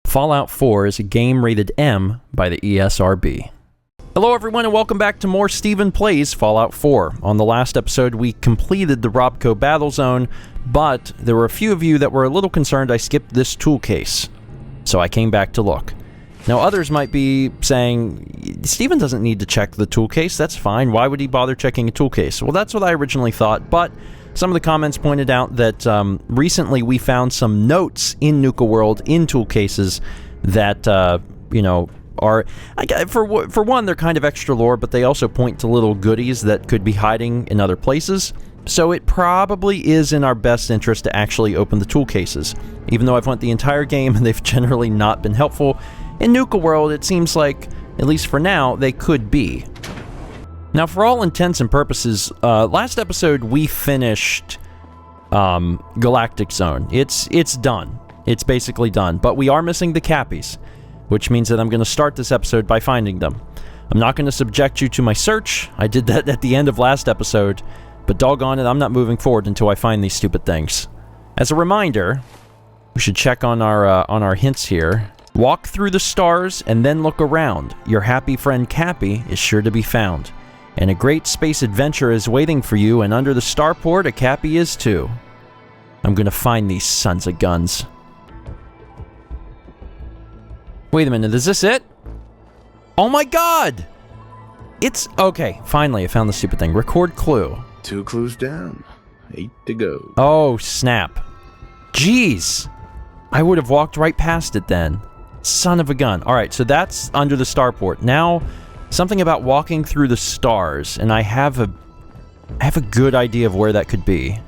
Fallout 4 is a game rated M by the ESRB. Hello everyone and welcome back to more StephenPlays Fallout 4. On the last episode we completed the Robco Battle Zone, but there were a few of you that were a little concerned I skipped this tool case. So I came back to look. Now others might be saying, Stephen doesn't need to check the tool case, that's fine, why would he bother checking a tool case? Well, that's what I originally thought, but some of the comments pointed out that recently we found some notes in Nuka-World in tool cases that, you know, are, for one, they're kind of extra lore, but they also point to little goodies that could be hiding in other places. So it probably is in our best interest to actually open the tool cases. Even though I've went the entire game and they've generally not been helpful, in Nuka-World it seems like, at least for now, they could be. Now, for all intents and purposes, last episode we finished Galactic Zone. It's done. It's basically done. But we are missing the Cappies, which means that I'm going to start this episode by finding them. I'm not going to subject you to my search. I did that at the end of last episode, but doggone it, I'm not moving forward until I find these stupid things. As a reminder, we should check on our hints here. Walk through the stars and then look around. Your happy friend Cappy is sure to be found. And a great space adventure is waiting for you, and under the starport, a Cappy is too. I'm gonna find these sons of guns. Wait a minute, is this it? Oh my god! It's... okay, finally, I found the stupid thing. Record clue. 2 clues down. 8 to go. Oh, snap. Jeez! I would have walked right past it then. Son of a gun. Alright, so that's under the starport. Now... something about walking through the stars, and I have a good idea of where that could be.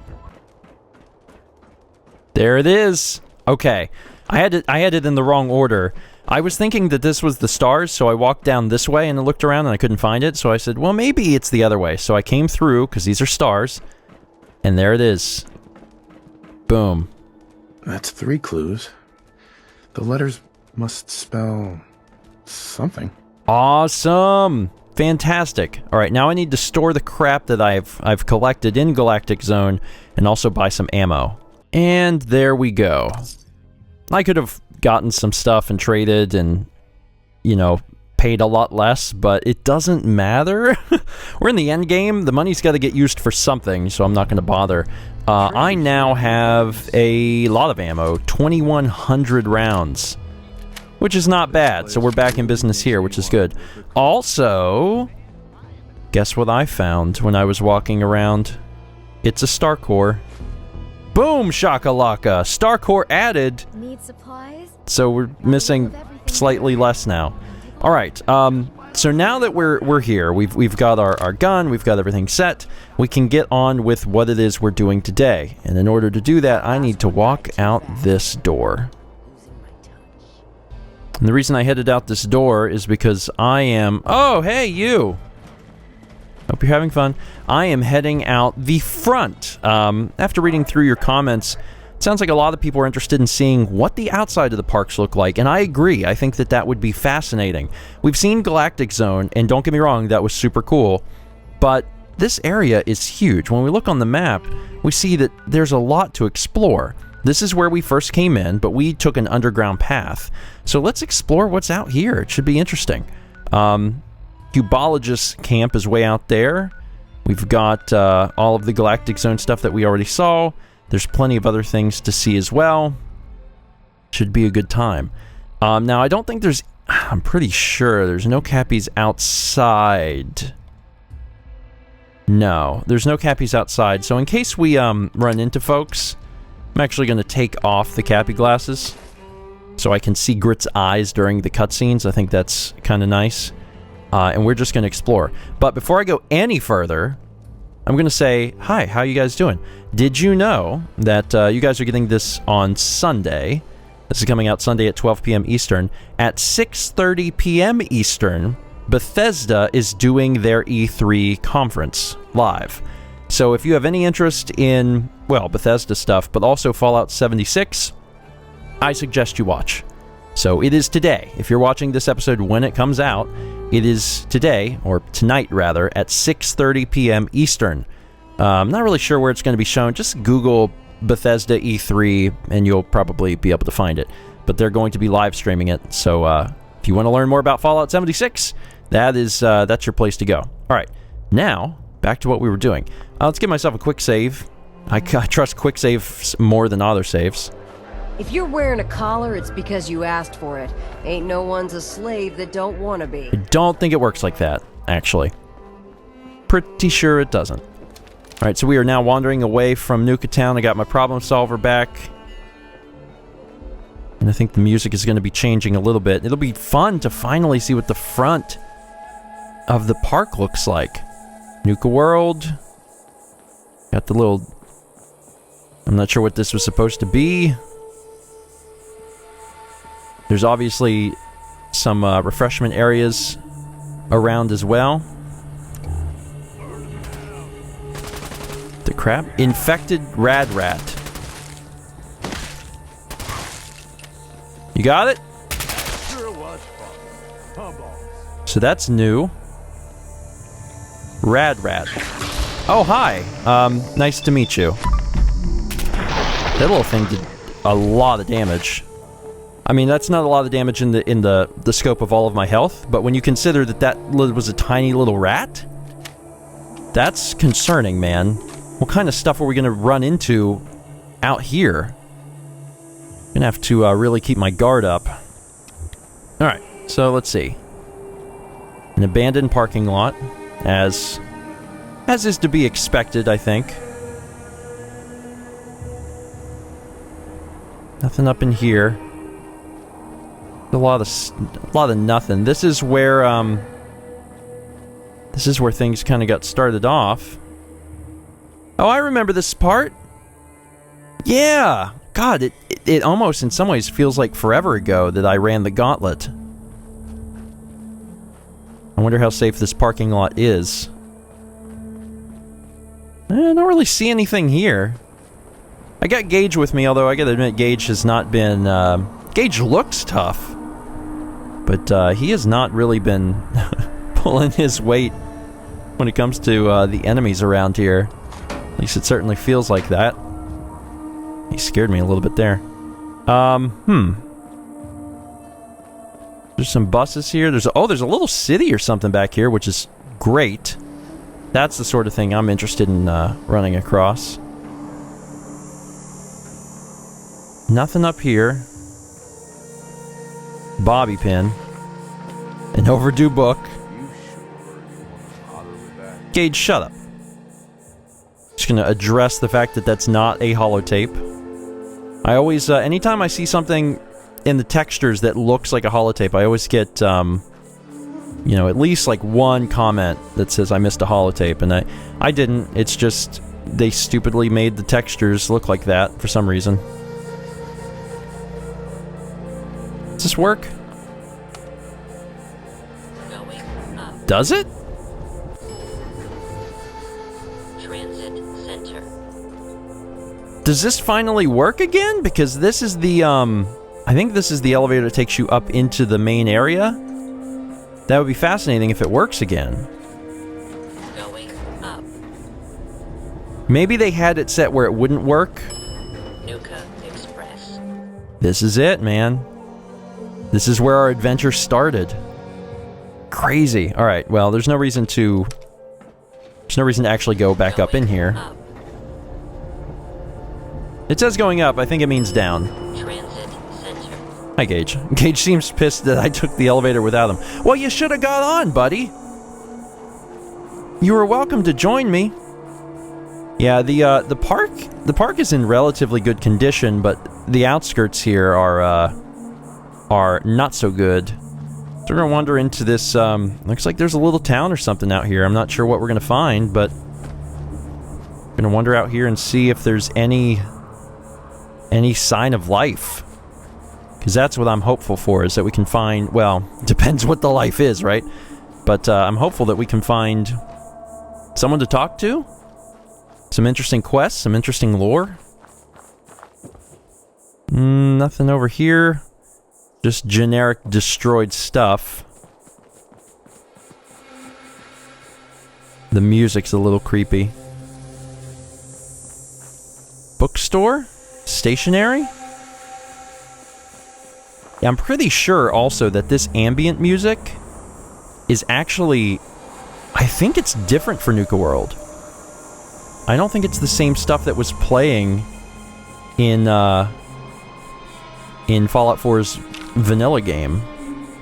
There it is. Okay, I had it in the wrong order. I was thinking that this was the stars, so I walked down this way and I looked around and I couldn't find it. So I said, well, maybe it's the other way. So I came through because these are stars, and there it is. Boom. That's 3 clues. The letters must spell something. Awesome! Fantastic. Alright, now I need to store the crap that I've collected in Galactic Zone and also buy some ammo. And there we go. I could have gotten some stuff and traded and, you know, paid a lot less, but it doesn't matter. We're in the end game. The money's got to get used for something, so I'm not going to bother. I now have a lot of ammo, 2,100 rounds. Which is not bad, so we're back in business here, which is good. Also, guess what I found when I was walking around? It's a star core. Boom, shakalaka! Star core added! Need supplies? So we're missing slightly less now. Alright, so now that we're here, we've got our gun, we've got everything set, we can get on with what it is we're doing today. And in order to do that, I need to walk out this door. And the reason I headed out this door is because I am... oh, hey, you! Hope you're having fun. I am heading out the front. After reading through your comments, it sounds like a lot of people are interested in seeing what the outside of the parks look like, and I agree. I think that would be fascinating. We've seen Galactic Zone, and don't get me wrong, that was super cool, but this area is huge. When we look on the map, we see that there's a lot to explore. This is where we first came in, but we took an underground path. So let's explore what's out here. It should be interesting. Cubologist camp is way out there. We've got all of the Galactic Zone stuff that we already saw. There's plenty of other things to see as well. Should be a good time. Now, I don't think there's... I'm pretty sure there's no Cappies outside. No, there's no Cappies outside. So in case we run into folks... I'm actually going to take off the Cappy glasses so I can see Grit's eyes during the cutscenes. I think that's kind of nice. And we're just going to explore. But before I go any further, I'm going to say, hi, how you guys doing? Did you know that you guys are getting this on Sunday? This is coming out Sunday at 12 p.m. Eastern. At 6:30 p.m. Eastern, Bethesda is doing their E3 conference live. So if you have any interest in, well, Bethesda stuff, but also Fallout 76, I suggest you watch. So it is today. If you're watching this episode when it comes out, it is today, or tonight rather, at 6:30 p.m. Eastern. I'm not really sure where it's going to be shown. Just Google Bethesda E3 and you'll probably be able to find it. but they're going to be live streaming it. So if you want to learn more about Fallout 76, that's your place to go. All right, now back to what we were doing. Let's give myself a quick save. I trust quick saves more than auto saves. If you're wearing a collar, it's because you asked for it. Ain't no one's a slave that don't want to be. I don't think it works like that, actually. Pretty sure it doesn't. Alright, so we are now wandering away from Nuka Town. I got my problem solver back. And I think the music is going to be changing a little bit. It'll be fun to finally see what the front of the park looks like. Nuka-World. Got the little... I'm not sure what this was supposed to be. There's obviously some refreshment areas around as well. The crap? Infected rad rat. You got it? So that's new. Rad rat. Oh, hi. Nice to meet you. That little thing did a lot of damage. I mean, that's not a lot of damage in the scope of all of my health, but when you consider that was a tiny little rat, that's concerning, man. What kind of stuff are we going to run into out here? I'm going to have to really keep my guard up. Alright, so let's see. An abandoned parking lot, as is to be expected, I think. Nothing up in here. A lot of nothing. This is where things kind of got started off. Oh, I remember this part. Yeah. God, it almost in some ways feels like forever ago that I ran the gauntlet. I wonder how safe this parking lot is. I don't really see anything here. I got Gage with me, although I gotta admit Gage has not been... Gage looks tough. But he has not really been pulling his weight when it comes to the enemies around here. At least it certainly feels like that. He scared me a little bit there. There's some buses here. There's a little city or something back here, which is great. That's the sort of thing I'm interested in running across. Nothing up here. Bobby pin. An overdue book. Gage, shut up. Just gonna address the fact that that's not a holotape. I always, anytime I see something in the textures that looks like a holotape, I always get, you know, at least like one comment that says I missed a holotape, and I didn't. It's just they stupidly made the textures look like that for some reason. Does this work? Does it? Transit Center. Does this finally work again? Because this is the, I think this is the elevator that takes you up into the main area. That would be fascinating if it works again. Going up. Maybe they had it set where it wouldn't work. Nuka Express. This is it, man. This is where our adventure started. Crazy. Alright, well, there's no reason to actually go back up in here. Up. It says going up. I think it means down. Transit Center. Hi, Gage. Gage seems pissed that I took the elevator without him. Well, you should have got on, buddy. You were welcome to join me. Yeah, the park is in relatively good condition, but the outskirts here are not so good. So we're gonna wander into this, looks like there's a little town or something out here. I'm not sure what we're gonna find, but we're gonna wander out here and see if there's any sign of life. Because that's what I'm hopeful for, is that we can find, well, depends what the life is, right? But I'm hopeful that we can find someone to talk to, some interesting quests, some interesting lore. Nothing over here. Just generic destroyed stuff. The music's a little creepy. Bookstore? Stationery? Yeah, I'm pretty sure also that this ambient music is actually... I think it's different for Nuka-World. I don't think it's the same stuff that was playing in Fallout 4's vanilla game.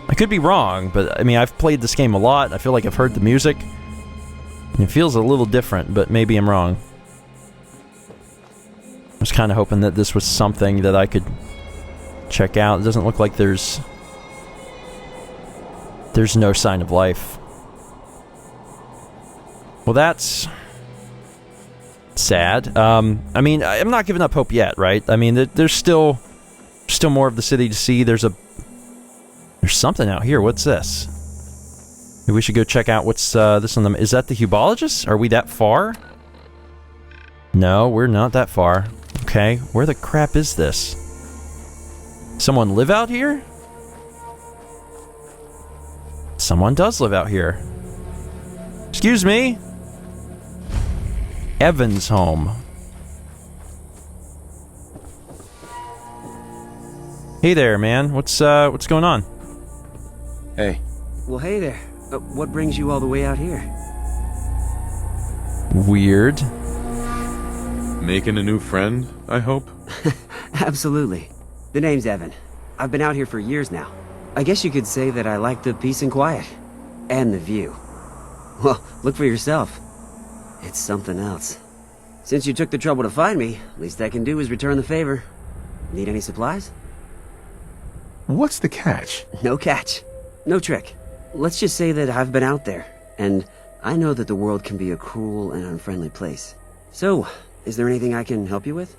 I could be wrong, but I mean, I've played this game a lot. I feel like I've heard the music. And it feels a little different, but maybe I'm wrong. I was kind of hoping that this was something that I could check out. It doesn't look like there's no sign of life. Well, that's sad. I mean, I'm not giving up hope yet, right? I mean, there's still more of the city to see. There's something out here. What's this? Maybe we should go check out what's this on the... Is that the Hubologist? Are we that far? No, we're not that far. Okay, where the crap is this? Someone live out here? Someone does live out here. Excuse me? Evan's home. Hey there, man. What's going on? Hey. Well, hey there. What brings you all the way out here? Weird. Making a new friend, I hope? Absolutely. The name's Evan. I've been out here for years now. I guess you could say that I like the peace and quiet. And the view. Well, look for yourself. It's something else. Since you took the trouble to find me, least I can do is return the favor. Need any supplies? What's the catch? No catch. No trick. Let's just say that I've been out there, and I know that the world can be a cruel and unfriendly place. So, is there anything I can help you with?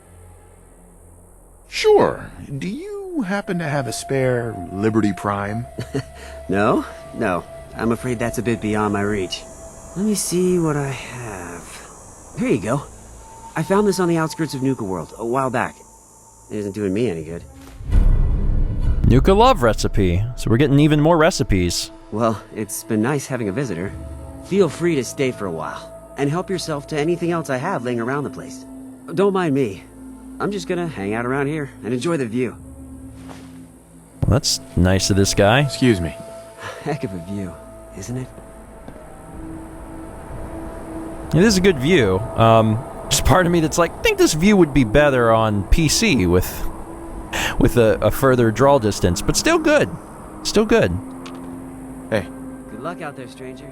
Sure. Do you happen to have a spare Liberty Prime? No? No. I'm afraid that's a bit beyond my reach. Let me see what I have. Here you go. I found this on the outskirts of Nuka-World a while back. It isn't doing me any good. Nuka love recipe. So we're getting even more recipes. Well, it's been nice having a visitor. Feel free to stay for a while, and help yourself to anything else I have laying around the place. Don't mind me. I'm just gonna hang out around here and enjoy the view. Well, that's nice of this guy. Excuse me. Heck of a view, isn't it? It is a good view. Just part of me that's like, I think this view would be better on PC with a further draw distance, but still good. Still good. Hey. Good luck out there, stranger.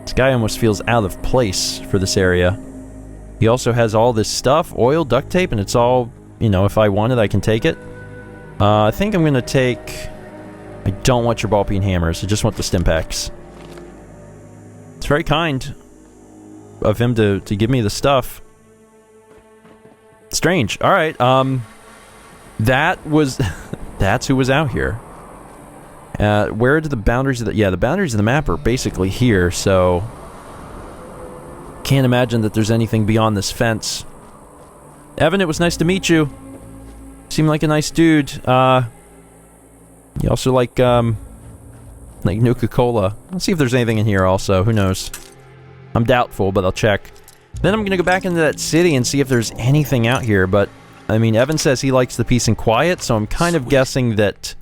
This guy almost feels out of place for this area. He also has all this stuff, oil, duct tape, and it's all, you know, if I want it, I can take it. I think I'm going to take... I don't want your ball-peen hammers. I just want the stim packs. It's very kind of him to give me the stuff. Strange. All right. That was... that's who was out here. Where do the boundaries of the... Yeah, the boundaries of the map are basically here, so... Can't imagine that there's anything beyond this fence. Evan, it was nice to meet you. Seemed like a nice dude. You also like Nuka-Cola. Let's see if there's anything in here also. Who knows? I'm doubtful, but I'll check. Then I'm gonna go back into that city and see if there's anything out here, but... I mean, Evan says he likes the peace and quiet, so I'm kind of guessing that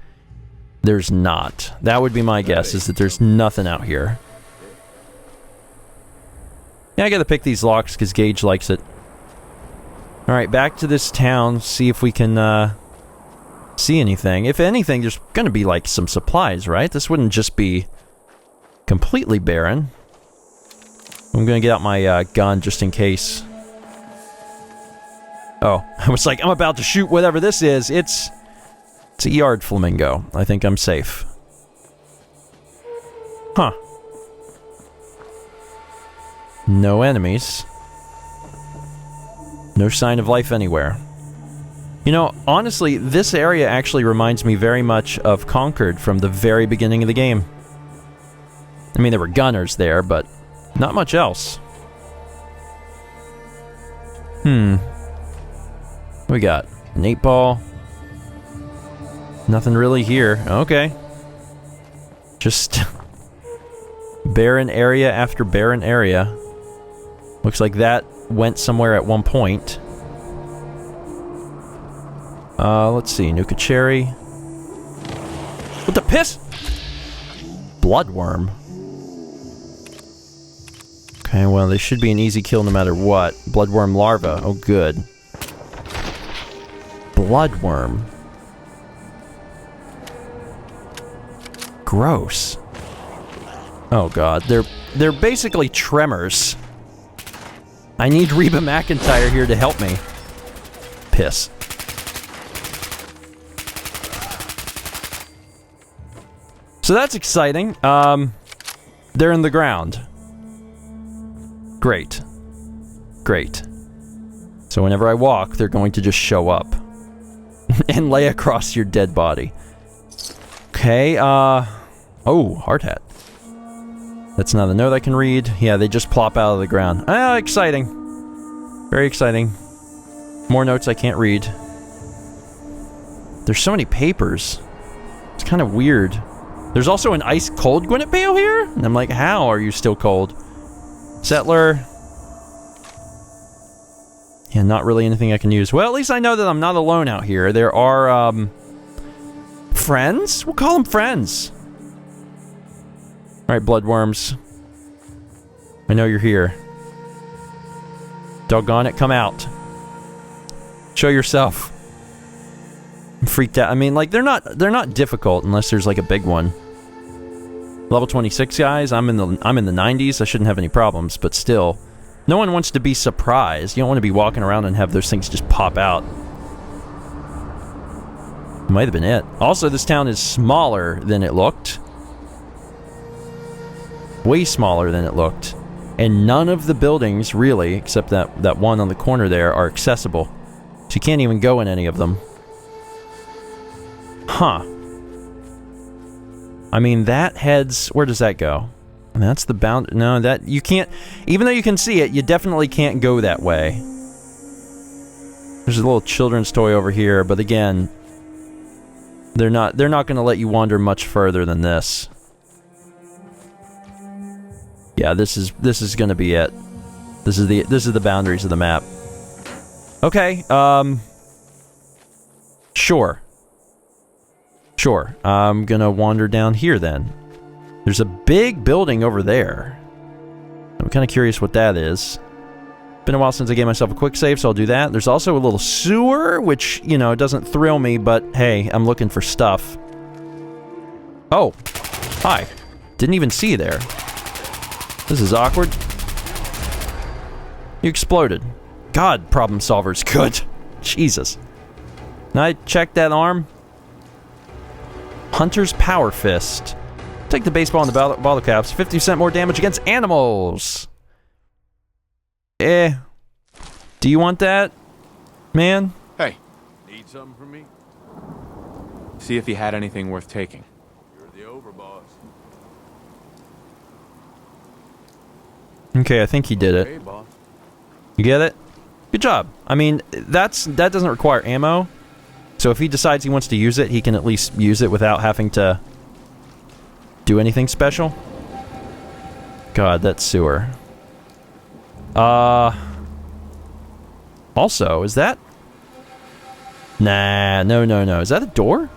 there's not. That would be my guess, is that there's nothing out here. Yeah, I gotta pick these locks because Gage likes it. Alright, back to this town, see if we can see anything. If anything, there's gonna be like some supplies, right? This wouldn't just be completely barren. I'm gonna get out my gun just in case. Oh, I was like, I'm about to shoot whatever this is. It's a yard flamingo. I think I'm safe. Huh. No enemies. No sign of life anywhere. You know, honestly, this area actually reminds me very much of Concord from the very beginning of the game. I mean, there were gunners there, but not much else. What we got? An 8-ball. Nothing really here. Okay. Just barren area after barren area. Looks like that went somewhere at one point. Let's see. Nuka Cherry. What the piss? Bloodworm. Okay, well, they should be an easy kill no matter what. Bloodworm larva. Oh, good. Bloodworm. Gross. Oh god, they're basically tremors. I need Reba McEntire here to help me. Piss. So that's exciting. They're in the ground. Great. Great. So whenever I walk, they're going to just show up. And lay across your dead body. Okay, oh, hard hat. That's not a note I can read. Yeah, they just plop out of the ground. Ah, exciting. Very exciting. More notes I can't read. There's so many papers. It's kind of weird. There's also an ice cold Gwyneth Bale here? And I'm like, how are you still cold? Settler. Yeah, not really anything I can use. Well, at least I know that I'm not alone out here. There are, friends? We'll call them friends. Alright, bloodworms. I know you're here. Doggone it, come out. Show yourself. I'm freaked out. I mean, like, they're not difficult unless there's, like, a big one. Level 26 guys, I'm in the 90s, I shouldn't have any problems, but still. No one wants to be surprised. You don't want to be walking around and have those things just pop out. Might have been it. Also, this town is smaller than it looked. Way smaller than it looked. And none of the buildings, really, except that one on the corner there, are accessible. So you can't even go in any of them. Huh. I mean, that heads... Where does that go? And that's the bound... No, that... You can't... Even though you can see it, you definitely can't go that way. There's a little children's toy over here, but again... They're not going to let you wander much further than this. Yeah, this is going to be it. This is the boundaries of the map. Okay, sure. Sure. I'm going to wander down here then. There's a big building over there. I'm kind of curious what that is. Been a while since I gave myself a quick save, so I'll do that. There's also a little sewer, which, you know, doesn't thrill me, but hey, I'm looking for stuff. Oh. Hi. Didn't even see you there. This is awkward. You exploded. God, problem solver's good. Jesus. Can I check that arm? Hunter's Power Fist. Take the baseball and the bottle caps. 50% more damage against animals. Do you want that, man? Hey, need something from me? See if he had anything worth taking. You're the overboss. Okay, I think he did it. Hey, boss. You get it? Good job. I mean, that doesn't require ammo. So if he decides he wants to use it, he can at least use it without having to do anything special. God, that sewer. Also, is that... Nah, no. Is that a door?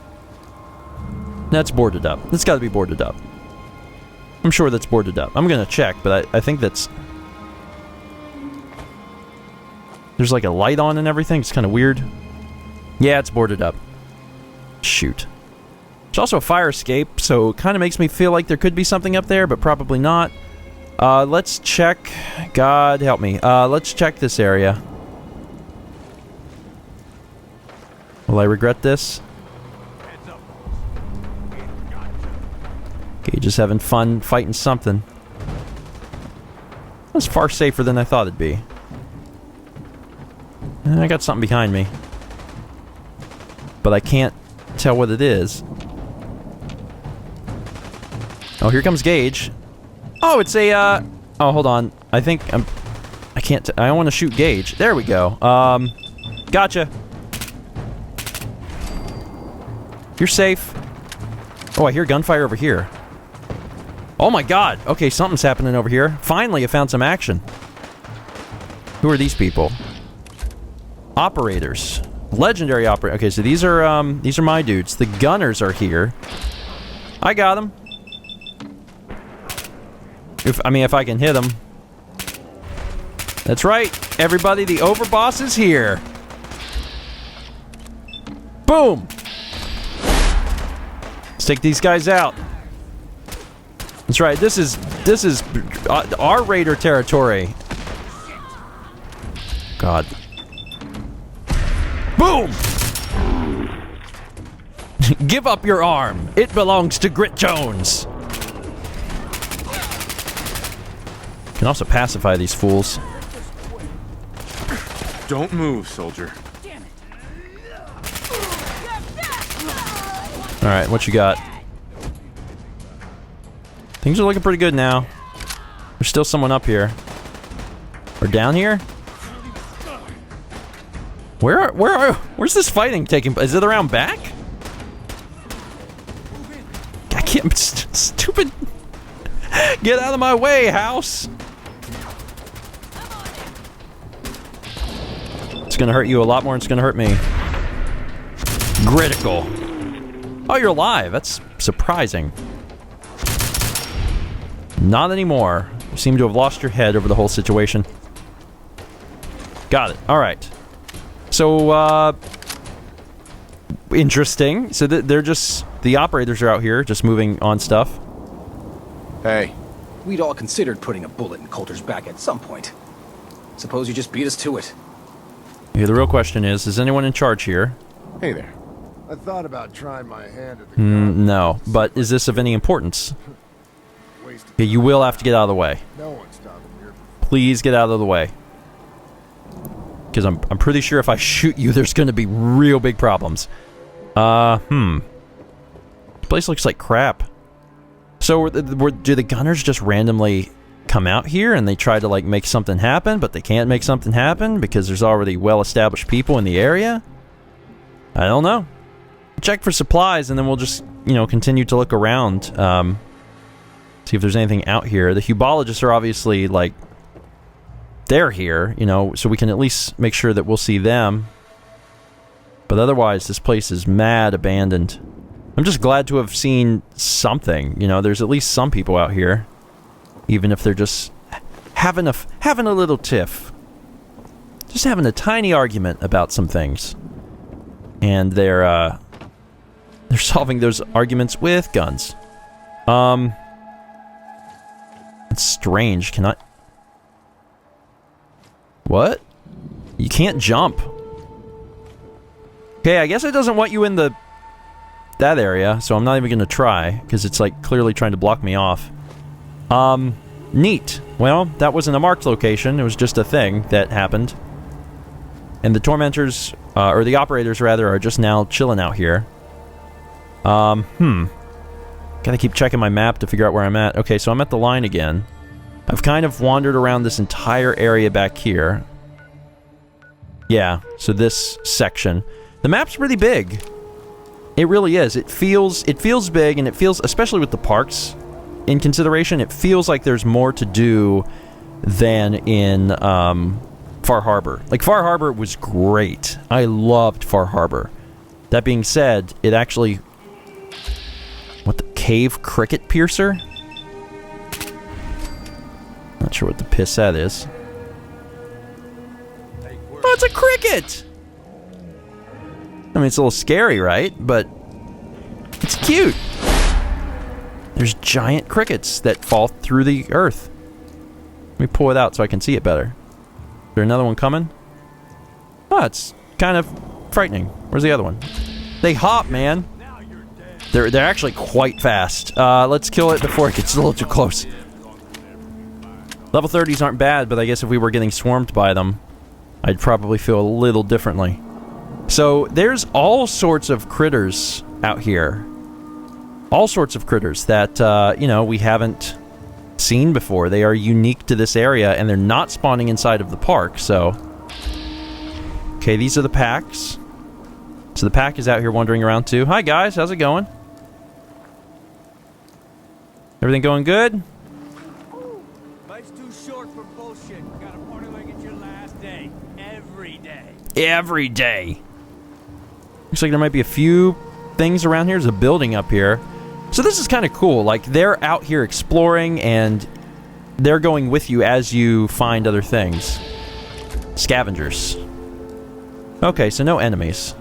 That's boarded up. That's gotta be boarded up. I'm sure that's boarded up. I'm gonna check, but I think that's... There's like a light on and everything. It's kind of weird. Yeah, it's boarded up. Shoot. There's also a fire escape, so it kind of makes me feel like there could be something up there, but probably not. Let's check... God help me. Let's check this area. Will I regret this? Okay, just having fun fighting something. That's far safer than I thought it'd be. And I got something behind me. But I can't tell what it is. Oh, here comes Gage. Oh, it's a, Oh, hold on. I think I can't... I want to shoot Gage. There we go. Gotcha. You're safe. Oh, I hear gunfire over here. Oh my god. Okay, something's happening over here. Finally, I found some action. Who are these people? Operators. Legendary operator. Okay, so these are my dudes. The gunners are here. I got him. If I can hit him. That's right, everybody, the overboss is here. Boom! Let's take these guys out. That's right, this is our raider territory. God. Boom! Give up your arm. It belongs to Grit Jones. Can also pacify these fools. Don't move, soldier. Alright, what you got? Things are looking pretty good now. There's still someone up here. Or down here? Where's this fighting taking place? Is it around back? I can't... Stupid... Get out of my way, house! It's gonna hurt you a lot more than it's gonna hurt me. Critical. Oh, you're alive. That's surprising. Not anymore. You seem to have lost your head over the whole situation. Got it. Alright. So, interesting. So they're just... The operators are out here, just moving on stuff. Hey. We'd all considered putting a bullet in Coulter's back at some point. Suppose you just beat us to it. Yeah, the real question is anyone in charge here? Hey there. I thought about trying my hand at the gun. No, but is this of any importance? Wasted Yeah, you will have to get out of the way. no one stopping here. Please get out of the way. Because I'm pretty sure if I shoot you, there's going to be real big problems. This place looks like crap. So, do the gunners just randomly come out here and they try to, like, make something happen, but they can't make something happen because there's already well-established people in the area? I don't know. Check for supplies, and then we'll just, you know, continue to look around. See if there's anything out here. The hubologists are obviously, like, they're here, you know, so we can at least make sure that we'll see them. But otherwise, this place is mad abandoned. I'm just glad to have seen something. You know, there's at least some people out here. Even if they're just having a little tiff. Just having a tiny argument about some things. And they're solving those arguments with guns. It's strange. Can I... What? You can't jump. Okay, I guess it doesn't want you in that area, so I'm not even gonna try, because it's like clearly trying to block me off. Neat. Well, that wasn't a marked location, it was just a thing that happened. And the tormentors, or the operators rather, are just now chilling out here. Gotta keep checking my map to figure out where I'm at. Okay, so I'm at the line again. I've kind of wandered around this entire area back here. Yeah, so this section. The map's really big. It really is. It feels big, and it feels, especially with the parks in consideration, it feels like there's more to do than in Far Harbor. Like, Far Harbor was great. I loved Far Harbor. That being said, it actually... What, the cave cricket piercer? Not sure what the piss that is. Oh, it's a cricket! I mean, it's a little scary, right? But it's cute. There's giant crickets that fall through the earth. Let me pull it out so I can see it better. Is there another one coming? Oh, it's kind of frightening. Where's the other one? They hop, man. They're actually quite fast. Let's kill it before it gets a little too close. Level 30s aren't bad, but I guess if we were getting swarmed by them, I'd probably feel a little differently. So, there's all sorts of critters out here. All sorts of critters that, you know, we haven't seen before. They are unique to this area, and they're not spawning inside of the park, so... Okay, these are the packs. So the pack is out here wandering around, too. Hi, guys. How's it going? Everything going good? Life's too short for bullshit. Gotta party like it's your last day. Every day. Every day. Looks like there might be a few things around here. There's a building up here. So this is kind of cool. Like, they're out here exploring, and they're going with you as you find other things. Scavengers. Okay, so no enemies.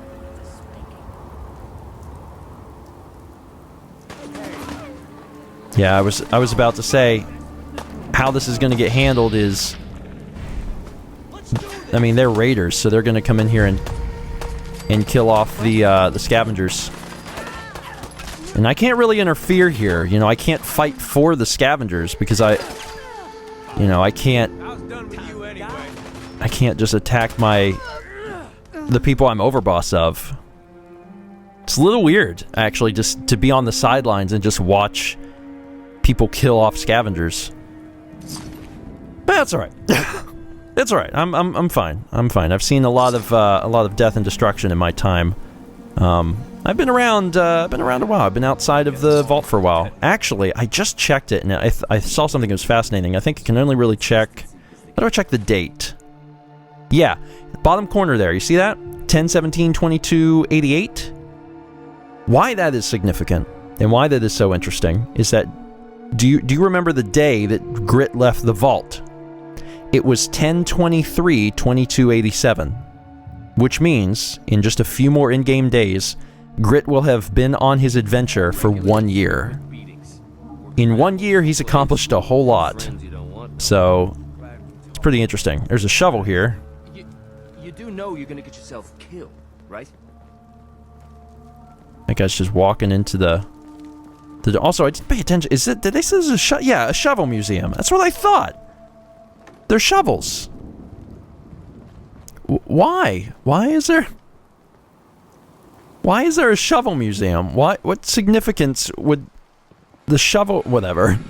Yeah, I was about to say how this is going to get handled is, I mean, they're raiders, so they're going to come in here and kill off the scavengers. And I can't really interfere here. You know, I can't fight for the scavengers because I can't. I can't just attack the people I'm overboss of. It's a little weird, actually, just to be on the sidelines and just watch people kill off scavengers. But that's all right. It's all right. I'm fine. I'm fine. I've seen a lot of death and destruction in my time. I've been around a while. I've been outside of the vault for a while. Actually, I just checked it, and I saw something that was fascinating. I think I can only really check. How do I check the date? Yeah, bottom corner there. You see that? 10/17/2288. Why that is significant and why that is so interesting is that do you remember the day that Grit left the vault? It was 10/23/2287, which means in just a few more in-game days, Grit will have been on his adventure for 1 year. In 1 year, he's accomplished a whole lot. So, it's pretty interesting. There's a shovel here. You do know you're gonna get yourself killed, right? That guy's just walking into the also, I didn't pay attention. Did they say there's a shovel museum? That's what I thought. They're shovels. Why? Why is there a shovel museum? What significance would the shovel... Whatever.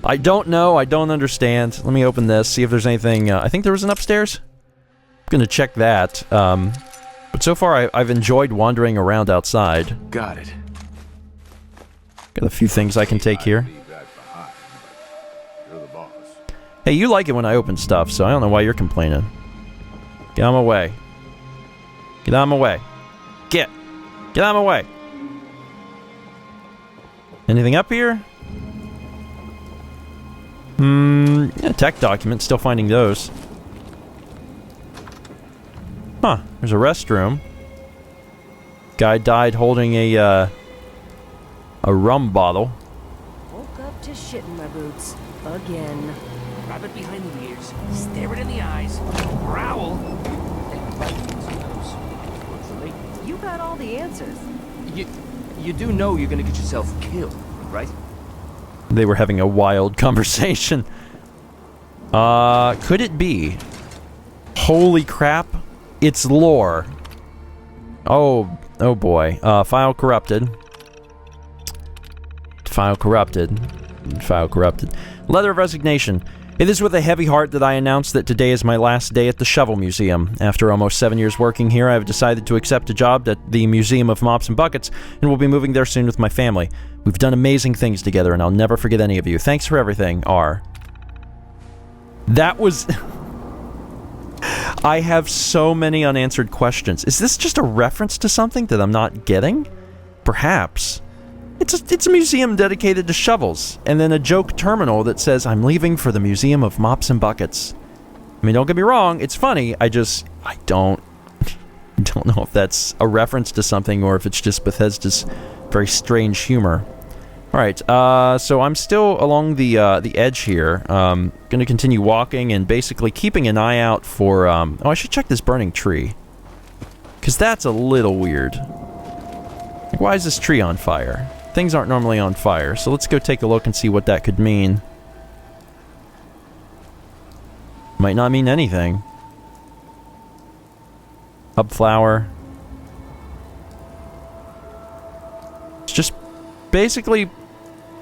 I don't know. I don't understand. Let me open this, see if there's anything... I think there was an upstairs. I'm gonna check that. But so far, I've enjoyed wandering around outside. Got it. Got a few things I can take here. You're the boss. Hey, you like it when I open stuff, so I don't know why you're complaining. Get out of my way. Get out of my way. Get out of my way. Anything up here? Yeah, tech documents. Still finding those. Huh. There's a restroom. Guy died holding a rum bottle. Woke up to shit in my boots. Again. Grab it behind the ears, stare it in the eyes, growl. You got all the answers. You do know you're gonna get yourself killed, right? They were having a wild conversation. Could it be? Holy crap. It's lore. Oh boy. File corrupted. File corrupted. File corrupted. Letter of resignation. It is with a heavy heart that I announce that today is my last day at the Shovel Museum. After almost 7 years working here, I have decided to accept a job at the Museum of Mops and Buckets, and will be moving there soon with my family. We've done amazing things together, and I'll never forget any of you. Thanks for everything, R. That was... I have so many unanswered questions. Is this just a reference to something that I'm not getting? Perhaps. It's a museum dedicated to shovels, and then a joke terminal that says, I'm leaving for the Museum of Mops and Buckets. I mean, don't get me wrong, it's funny, I don't know if that's a reference to something or if it's just Bethesda's very strange humor. Alright, so I'm still along the edge here. Gonna continue walking and basically keeping an eye out for, oh, I should check this burning tree. Because that's a little weird. Like, why is this tree on fire? Things aren't normally on fire, so let's go take a look and see what that could mean. Might not mean anything. Hub flower. It's just basically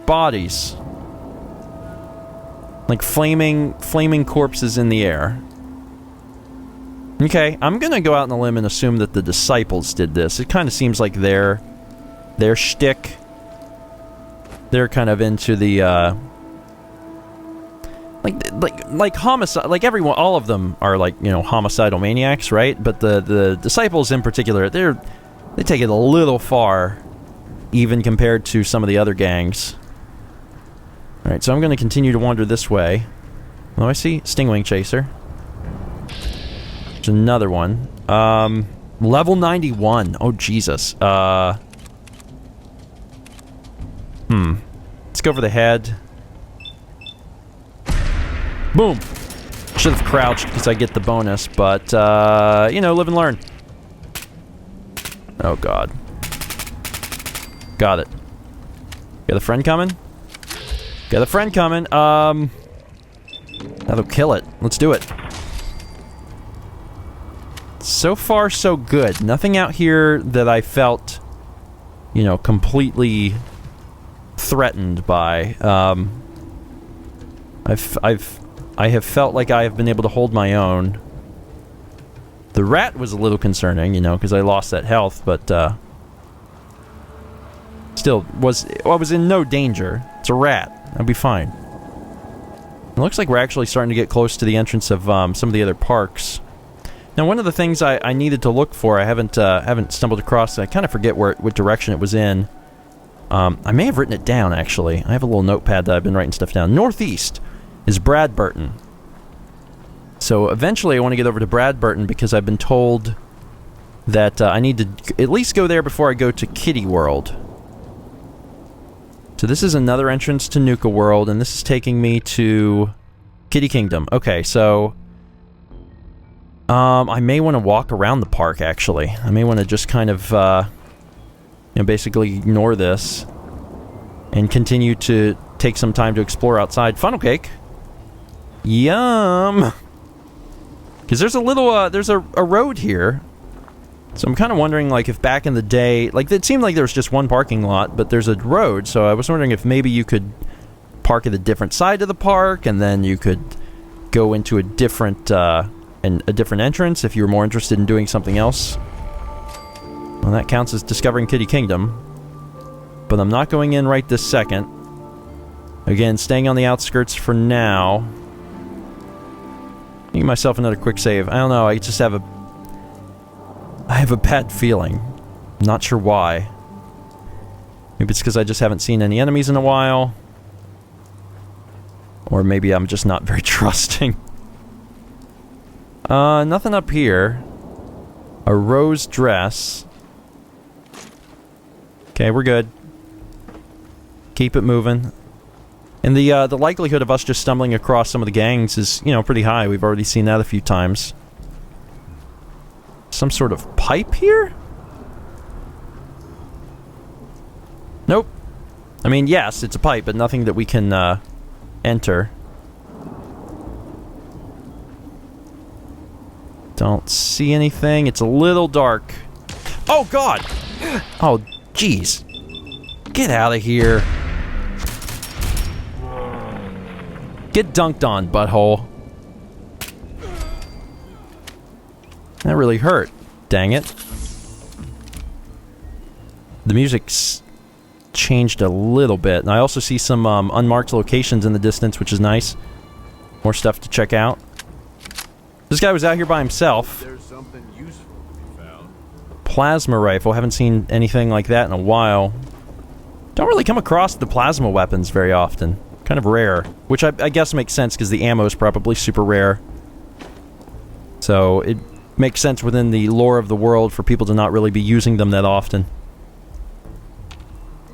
bodies. Like flaming corpses in the air. Okay, I'm gonna go out on a limb and assume that the disciples did this. It kind of seems like their shtick. They're kind of into the like homicide. Like everyone, all of them are like, you know, homicidal maniacs, right? But the disciples in particular, they take it a little far. even compared to some of the other gangs. Alright, so I'm going to continue to wander this way. What do I see? Stingwing Chaser. There's another one. Level 91. Oh, Jesus. Let's go for the head. Boom! Should have crouched because I get the bonus, but, you know, live and learn. Oh, God. Got it. Got a friend coming? Got a friend coming. That'll kill it. Let's do it. So far, so good. Nothing out here that I felt, you know, completely threatened by. I have felt like I have been able to hold my own. The rat was a little concerning, you know, because I lost that health, but, still, I was in no danger. It's a rat. I'll be fine. It looks like we're actually starting to get close to the entrance of, some of the other parks. Now, one of the things I needed to look for, I haven't stumbled across, I kind of forget what direction it was in. I may have written it down, actually. I have a little notepad that I've been writing stuff down. Northeast is Bradburton. So, eventually I want to get over to Bradburton because I've been told that I need to at least go there before I go to Nuka-World. So this is another entrance to Nuka-World, and this is taking me to Kitty Kingdom. Okay, so I may want to walk around the park, actually. I may want to just kind of, you know, basically ignore this and continue to take some time to explore outside. Funnel cake! Yum! Because there's a little, there's a road here. So I'm kind of wondering, like, if back in the day... Like, it seemed like there was just one parking lot, but there's a road, so I was wondering if maybe you could park at a different side of the park, and then you could go into a different, a different entrance if you were more interested in doing something else. Well, that counts as discovering Kitty Kingdom. But I'm not going in right this second. Again, staying on the outskirts for now. Give myself another quick save. I don't know, I just have a bad feeling. I'm not sure why. Maybe it's because I just haven't seen any enemies in a while. Or maybe I'm just not very trusting. Nothing up here. A rose dress. Okay, we're good. Keep it moving. And the likelihood of us just stumbling across some of the gangs is, you know, pretty high. We've already seen that a few times. Some sort of pipe here? Nope. I mean, yes, it's a pipe, but nothing that we can, enter. Don't see anything. It's a little dark. Oh, God! Oh, jeez. Get out of here. Get dunked on, butthole. That really hurt. Dang it. The music's changed a little bit. And I also see some unmarked locations in the distance, which is nice. More stuff to check out. This guy was out here by himself. There's something useful to be found. Plasma rifle. Haven't seen anything like that in a while. Don't really come across the plasma weapons very often. Kind of rare. Which I guess makes sense because the ammo is probably super rare. So it makes sense within the lore of the world for people to not really be using them that often.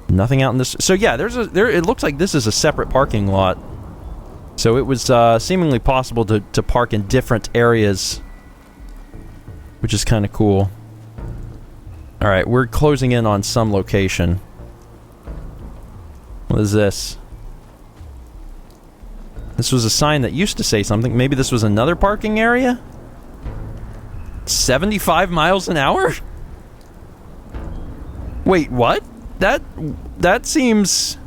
Nothing out in this... So yeah, it looks like this is a separate parking lot. So it was seemingly possible to park in different areas. Which is kind of cool. Alright, we're closing in on some location. What is this? This was a sign that used to say something. Maybe this was another parking area? 75 miles an hour? Wait, what? That seems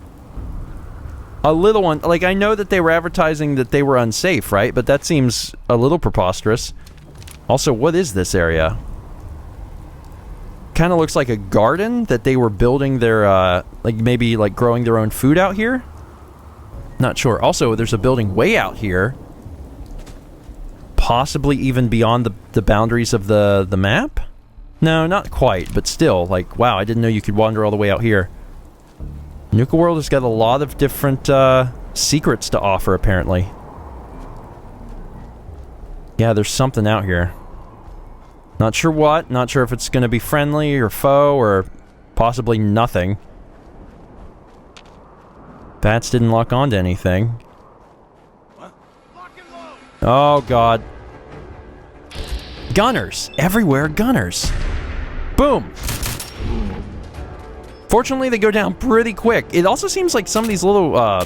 a little like, I know that they were advertising that they were unsafe, right? But that seems a little preposterous. Also, what is this area? Kind of looks like a garden that they were building their, like, maybe, like, growing their own food out here? Not sure. Also, there's a building way out here. Possibly even beyond the boundaries of the map? No, not quite, but still, like, wow, I didn't know you could wander all the way out here. Nuka-World has got a lot of different secrets to offer, apparently. Yeah, there's something out here. Not sure what. Not sure if it's going to be friendly or foe or possibly nothing. Bats didn't lock onto anything. Oh, God. Gunners! Everywhere, gunners! Boom! Fortunately, they go down pretty quick. It also seems like some of these little,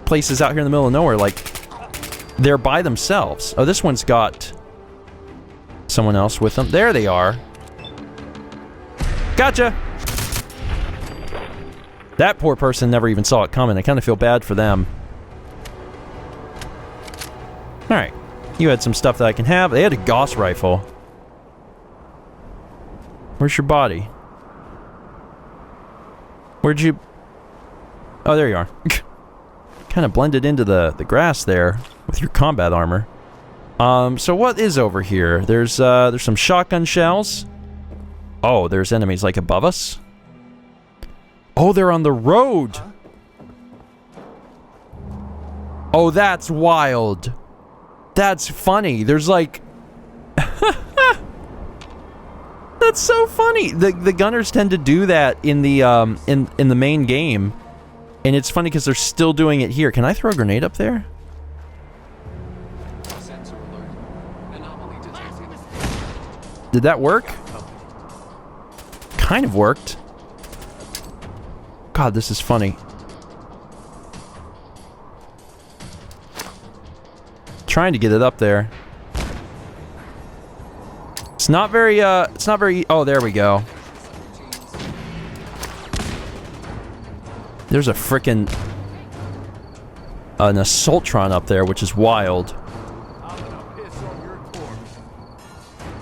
places out here in the middle of nowhere, like, they're by themselves. Oh, this one's got someone else with them. There they are. Gotcha! That poor person never even saw it coming. I kind of feel bad for them. Alright. You had some stuff that I can have. They had a Gauss rifle. Where's your body? Where'd you... Oh, there you are. Kind of blended into the grass there with your combat armor. So what is over here? There's some shotgun shells. Oh, there's enemies like above us. Oh, they're on the road. Oh, that's wild. That's funny. There's like... That's so funny. The gunners tend to do that in the in the main game. And it's funny because they're still doing it here. Can I throw a grenade up there? Did that work? Kind of worked. God, this is funny. Trying to get it up there. It's not very, oh, there we go. There's a frickin' an Assaultron up there, which is wild.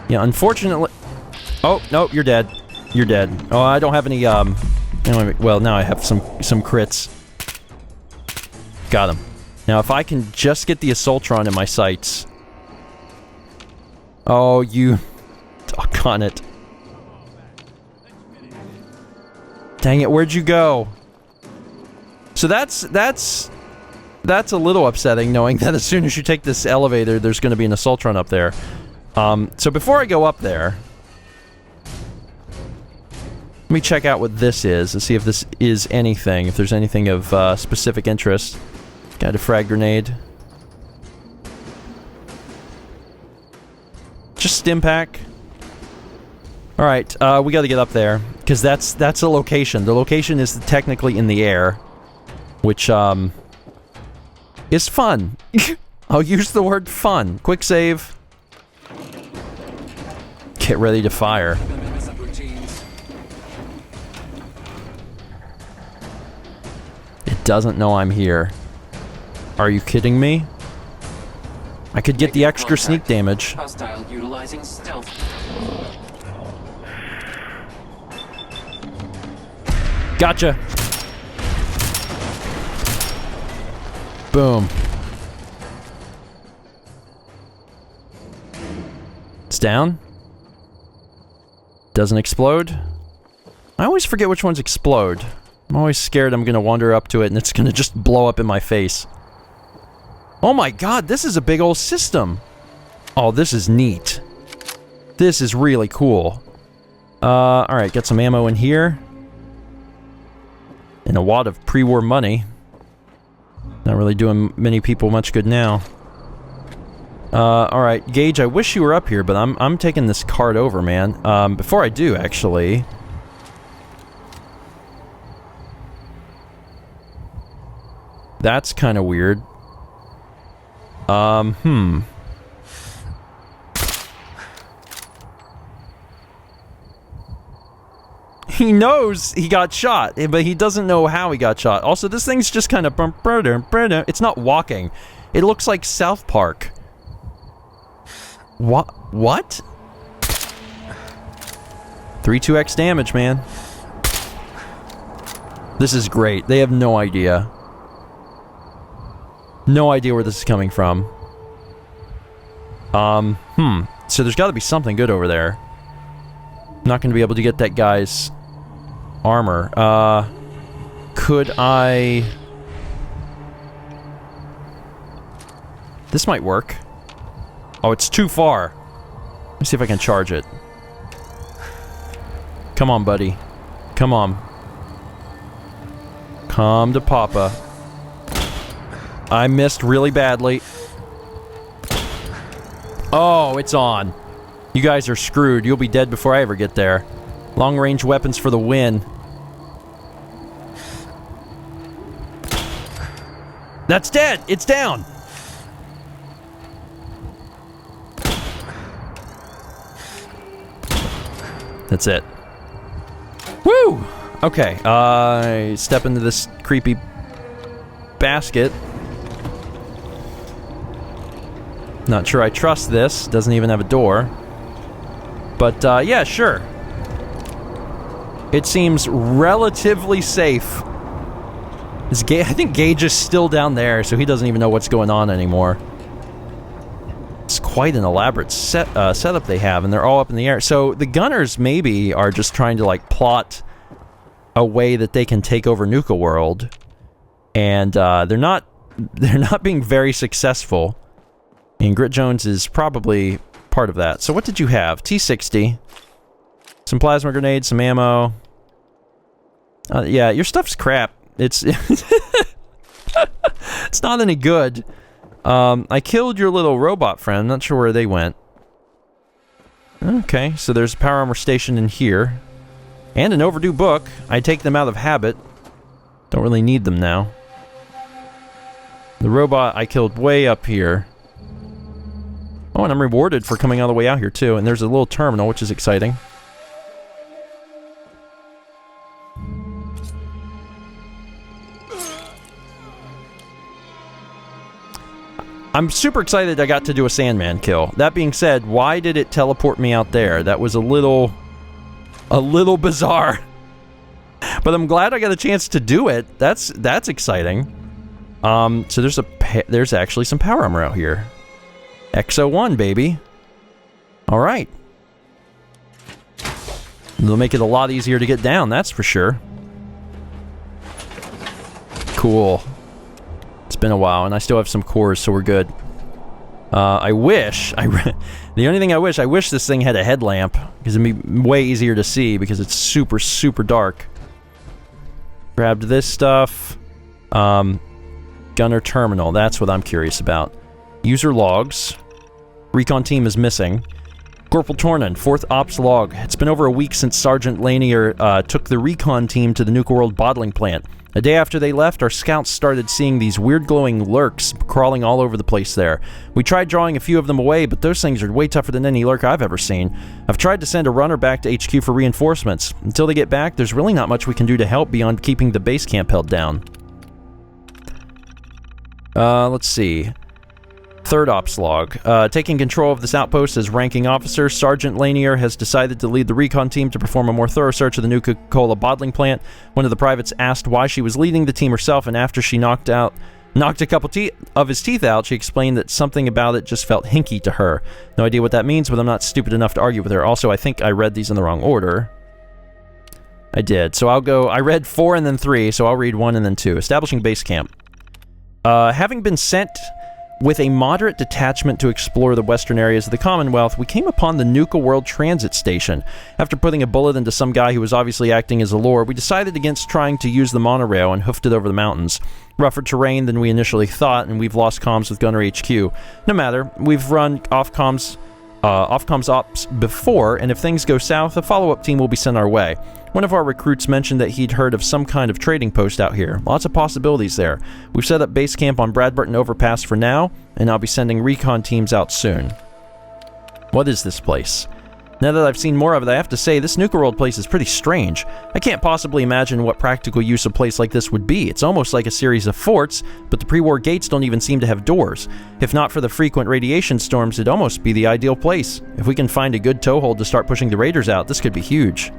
Yeah, unfortunately... Oh, no, you're dead. You're dead. Oh, I don't have any, well, now I have some crits. Got him. Now, if I can just get the Assaultron in my sights... Oh, you... Doggone it. Dang it, where'd you go? So that's a little upsetting, knowing that as soon as you take this elevator, there's going to be an Assaultron up there. So before I go up there... Let me check out what this is, and see if this is anything, if there's anything of specific interest. Got a frag grenade. Just stim pack. Alright, we gotta get up there, because that's a location. The location is technically in the air, which, is fun. I'll use the word fun. Quick save. Get ready to fire. It doesn't know I'm here. Are you kidding me? I could get the extra sneak damage. Hostile utilizing stealth. Gotcha. Boom. It's down. Doesn't explode. I always forget which ones explode. I'm always scared I'm gonna wander up to it and it's gonna just blow up in my face. Oh my god, this is a big old system! Oh, this is neat. This is really cool. Alright, got some ammo in here. And a wad of pre-war money. Not really doing many people much good now. Alright, Gage, I wish you were up here, but I'm taking this card over, man. Before I do, actually... That's kind of weird. He knows he got shot, but he doesn't know how he got shot. Also, this thing's just kind of... It's not walking. It looks like South Park. What? 3-2x damage, man. This is great. They have no idea. No idea where this is coming from. So there's gotta be something good over there. I'm not gonna be able to get that guy's armor. Could I... This might work. Oh, it's too far. Let me see if I can charge it. Come on, buddy. Come on. Come to Papa. I missed really badly. Oh, it's on. You guys are screwed. You'll be dead before I ever get there. Long-range weapons for the win. That's dead! It's down! That's it. Woo! Okay, I step into this creepy basket. Not sure I trust this. Doesn't even have a door. But, yeah, sure. It seems relatively safe. I think Gage is still down there, so he doesn't even know what's going on anymore. It's quite an elaborate setup they have, and they're all up in the air. So the gunners maybe are just trying to, like, plot a way that they can take over Nuka-World, and they're not being very successful. And Grit Jones is probably part of that. So what did you have? T-60. Some plasma grenades, some ammo. Yeah, your stuff's crap. It's... it's not any good. I killed your little robot friend. I'm not sure where they went. Okay, so there's a power armor station in here. And an overdue book. I take them out of habit. Don't really need them now. The robot I killed way up here. Oh, and I'm rewarded for coming all the way out here, too. And there's a little terminal, which is exciting. I'm super excited I got to do a Sandman kill. That being said, why did it teleport me out there? That was a little bizarre. But I'm glad I got a chance to do it. That's exciting. So there's actually some power armor out here. XO1, baby. All right. It'll make it a lot easier to get down, that's for sure. Cool. It's been a while, and I still have some cores, so we're good. I wish this thing had a headlamp, because it'd be way easier to see, because it's super, super dark. Grabbed this stuff. Gunner terminal, that's what I'm curious about. User logs. Recon team is missing. Corporal Tornin, 4th Ops log. It's been over a week since Sergeant Lanier took the recon team to the Nuka-World bottling plant. A day after they left, our scouts started seeing these weird glowing lurks crawling all over the place there. We tried drawing a few of them away, but those things are way tougher than any lurk I've ever seen. I've tried to send a runner back to HQ for reinforcements. Until they get back, there's really not much we can do to help beyond keeping the base camp held down. Let's see. 3rd Ops log. Taking control of this outpost as ranking officer, Sergeant Lanier has decided to lead the recon team to perform a more thorough search of the Nuka-Cola bottling plant. One of the privates asked why she was leading the team herself, and after she knocked a couple of his teeth out, she explained that something about it just felt hinky to her. No idea what that means, but I'm not stupid enough to argue with her. Also, I think I read these in the wrong order. I did. So I read 4 and then 3, so I'll read 1 and then 2. Establishing base camp. Having been sent with a moderate detachment to explore the western areas of the Commonwealth, we came upon the Nuka-World transit station. After putting a bullet into some guy who was obviously acting as a lure, we decided against trying to use the monorail and hoofed it over the mountains. Rougher terrain than we initially thought, and we've lost comms with Gunner HQ. No matter, we've run off-comms ops before, and if things go south, a follow-up team will be sent our way. One of our recruits mentioned that he'd heard of some kind of trading post out here. Lots of possibilities there. We've set up base camp on Bradburton Overpass for now, and I'll be sending recon teams out soon. What is this place? Now that I've seen more of it, I have to say, this Nuka-World place is pretty strange. I can't possibly imagine what practical use a place like this would be. It's almost like a series of forts, but the pre-war gates don't even seem to have doors. If not for the frequent radiation storms, it'd almost be the ideal place. If we can find a good toehold to start pushing the raiders out, this could be huge.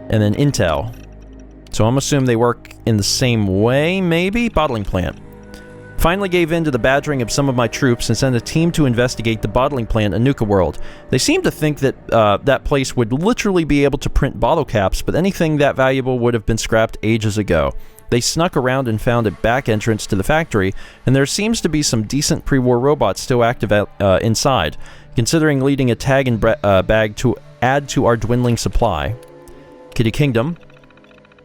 And then intel. So I'm assuming they work in the same way, maybe? Bottling plant. Finally gave in to the badgering of some of my troops and sent a team to investigate the bottling plant in Nuka-World. They seemed to think that that place would literally be able to print bottle caps, but anything that valuable would have been scrapped ages ago. They snuck around and found a back entrance to the factory, and there seems to be some decent pre-war robots still active inside, considering leading a tag and bag to add to our dwindling supply. Kitty Kingdom.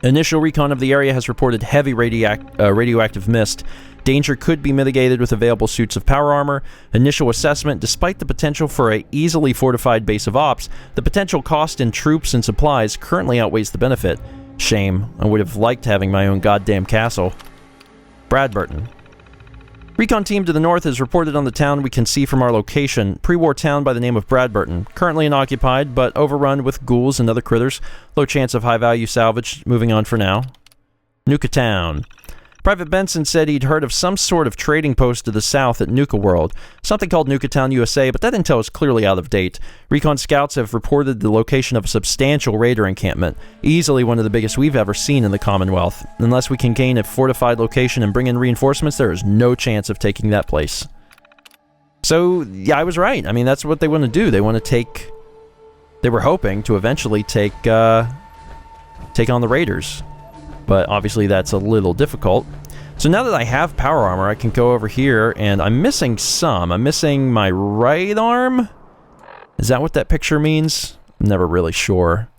Initial recon of the area has reported heavy radioactive mist. Danger could be mitigated with available suits of power armor. Initial assessment, despite the potential for a easily fortified base of ops, the potential cost in troops and supplies currently outweighs the benefit. Shame. I would have liked having my own goddamn castle. Bradburton. Recon team to the north has reported on the town we can see from our location. Pre-war town by the name of Bradburton. Currently unoccupied, but overrun with ghouls and other critters. Low chance of high-value salvage. Moving on for now. Nuka Town. Private Benson said he'd heard of some sort of trading post to the south at Nuka-World. Something called Nuka Town, USA, but that intel is clearly out of date. Recon scouts have reported the location of a substantial raider encampment. Easily one of the biggest we've ever seen in the Commonwealth. Unless we can gain a fortified location and bring in reinforcements, there is no chance of taking that place. So, yeah, I was right. I mean, that's what they want to do. They want to take... They were hoping to eventually take on the raiders. But obviously that's a little difficult. So now that I have power armor, I can go over here, and I'm missing some. I'm missing my right arm? Is that what that picture means? I'm never really sure.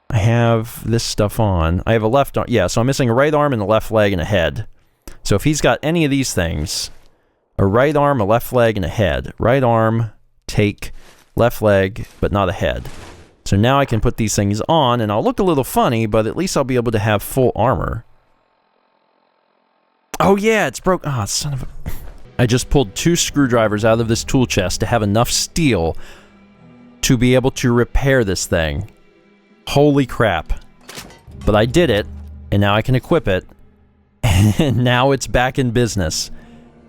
I have this stuff on. I have a left arm. Yeah, so I'm missing a right arm and a left leg and a head. So if he's got any of these things, a right arm, a left leg, and a head. Right arm, take, left leg, but not a head. So now I can put these things on, and I'll look a little funny, but at least I'll be able to have full armor. Oh yeah, it's broke. Ah, son of a... I just pulled 2 screwdrivers out of this tool chest to have enough steel to be able to repair this thing. Holy crap. But I did it, and now I can equip it, and now it's back in business.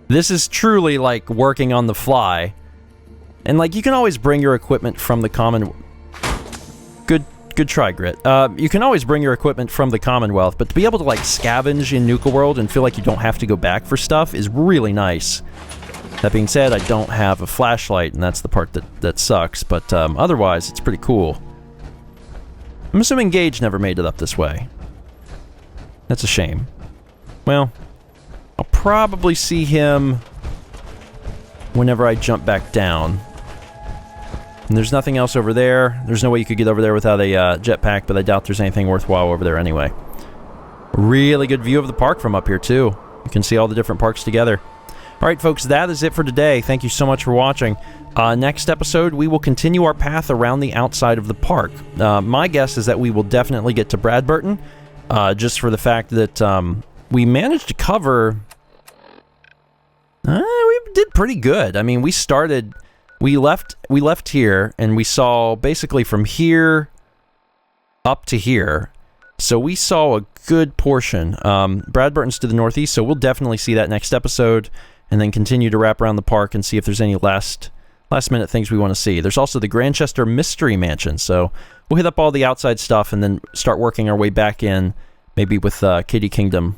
This is truly like working on the fly. And like, you can always bring your equipment from the common... Good try, Grit. You can always bring your equipment from the Commonwealth, but to be able to, like, scavenge in Nuka-World and feel like you don't have to go back for stuff is really nice. That being said, I don't have a flashlight, and that's the part that sucks, but otherwise, it's pretty cool. I'm assuming Gage never made it up this way. That's a shame. Well, I'll probably see him whenever I jump back down. And there's nothing else over there. There's no way you could get over there without a jetpack, but I doubt there's anything worthwhile over there anyway. Really good view of the park from up here, too. You can see all the different parks together. Alright, folks, that is it for today. Thank you so much for watching. Next episode, we will continue our path around the outside of the park. My guess is that we will definitely get to Bradburton, just for the fact that we managed to cover... we did pretty good. I mean, we started... We left here, and we saw basically from here up to here. So we saw a good portion. Bradburton's to the northeast, so we'll definitely see that next episode, and then continue to wrap around the park and see if there's any last-minute things we want to see. There's also the Grantchester Mystery Mansion, so we'll hit up all the outside stuff and then start working our way back in, maybe with Kitty Kingdom,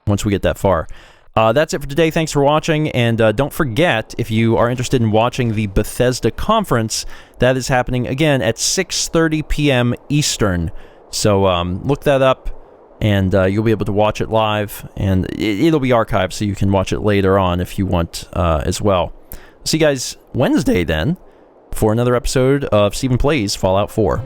once we get that far. That's it for today. Thanks for watching, and don't forget, if you are interested in watching the Bethesda conference, that is happening again at 6:30 p.m. Eastern. So look that up, and you'll be able to watch it live, and it'll be archived so you can watch it later on if you want as well. See you guys Wednesday then for another episode of Stephen Plays Fallout 4.